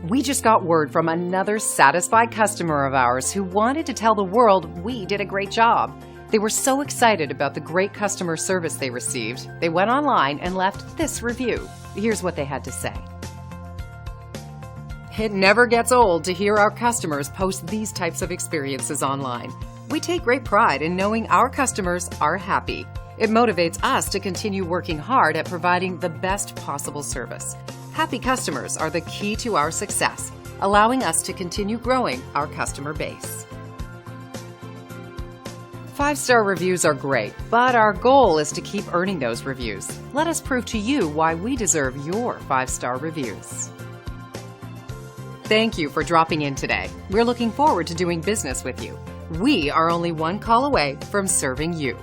We just got word from another satisfied customer of ours who wanted to tell the world we did a great job. They were so excited about the great customer service they received, they went online and left this review. Here's what they had to say. It never gets old to hear our customers post these types of experiences online. We take great pride in knowing our customers are happy. It motivates us to continue working hard at providing the best possible service. Happy customers are the key to our success, allowing us to continue growing our customer base. 5-star reviews are great, but our goal is to keep earning those reviews. Let us prove to you why we deserve your 5-star reviews. Thank you for dropping in today. We're looking forward to doing business with you. We are only one call away from serving you.